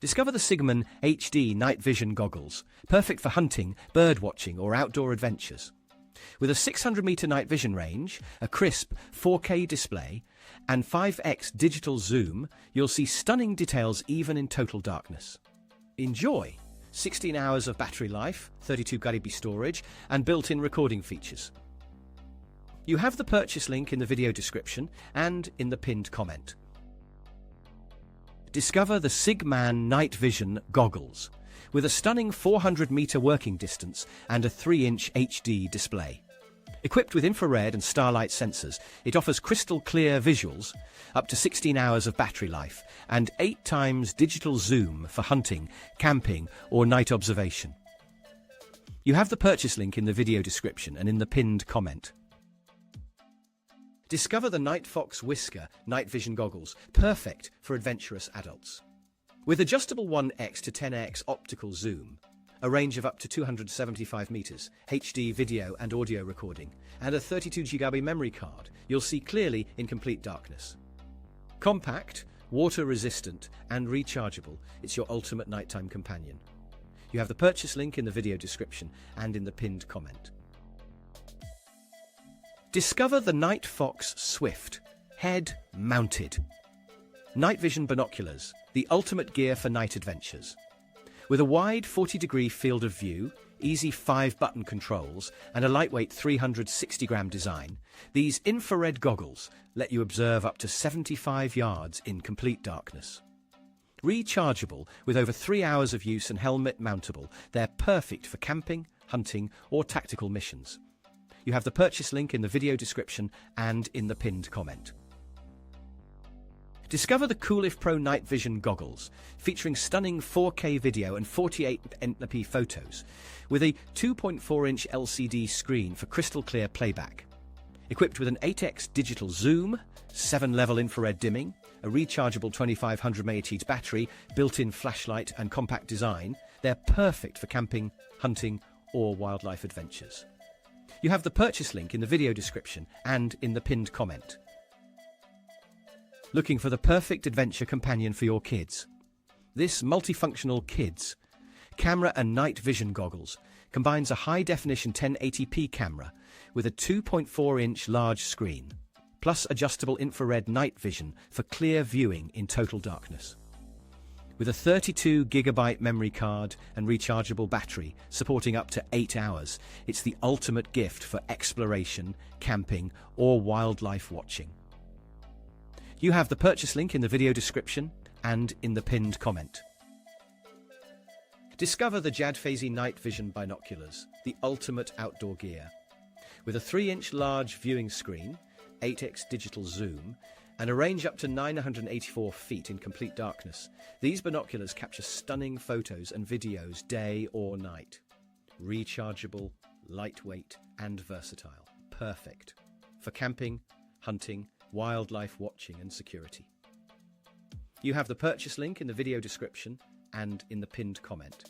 Discover the Sigman HD Night Vision Goggles, perfect for hunting, bird watching or outdoor adventures. With a 600-meter night vision range, a crisp 4K display, and 5x digital zoom, you'll see stunning details even in total darkness. Enjoy! 16 hours of battery life, 32 GB storage, and built-in recording features. You have the purchase link in the video description and in the pinned comment. Discover the Sigman Night Vision Goggles, with a stunning 400-meter working distance and a 3-inch HD display. Equipped with infrared and starlight sensors, it offers crystal clear visuals, up to 16 hours of battery life, and 8 times digital zoom for hunting, camping, or night observation. You have the purchase link in the video description and in the pinned comment. Discover the Nightfox Whisker Night Vision Goggles, perfect for adventurous adults. With adjustable 1x to 10x optical zoom, a range of up to 275 meters, HD video and audio recording, and a 32 GB memory card, you'll see clearly in complete darkness. Compact, water-resistant, and rechargeable, it's your ultimate nighttime companion. You have the purchase link in the video description and in the pinned comment. Discover the Nightfox Swift Head-Mounted Night Vision Binoculars, the ultimate gear for night adventures. With a wide 40-degree field of view, easy 5-button controls, and a lightweight 360-gram design, these infrared goggles let you observe up to 75 yards in complete darkness. Rechargeable, with over 3 hours of use and helmet mountable, they're perfect for camping, hunting, or tactical missions. You have the purchase link in the video description and in the pinned comment. Discover the Coolif Pro Night Vision Goggles, featuring stunning 4K video and 48MP photos, with a 2.4-inch LCD screen for crystal clear playback. Equipped with an 8x digital zoom, 7-level infrared dimming, a rechargeable 2500 mAh battery, built-in flashlight and compact design, they're perfect for camping, hunting, or wildlife adventures. You have the purchase link in the video description and in the pinned comment. Looking for the perfect adventure companion for your kids? This multifunctional kids camera and night vision goggles combines a high-definition 1080p camera with a 2.4-inch large screen, plus adjustable infrared night vision for clear viewing in total darkness. With a 32 GB memory card and rechargeable battery supporting up to 8 hours, it's the ultimate gift for exploration, camping, or wildlife watching. You have the purchase link in the video description and in the pinned comment. Discover the Jadphasy Night Vision Binoculars, the ultimate outdoor gear. With a 3-inch large viewing screen, 8x digital zoom, and a range up to 984 feet in complete darkness, these binoculars capture stunning photos and videos day or night. Rechargeable, lightweight, and versatile. Perfect for camping, hunting, wildlife watching, and security. You have the purchase link in the video description and in the pinned comment.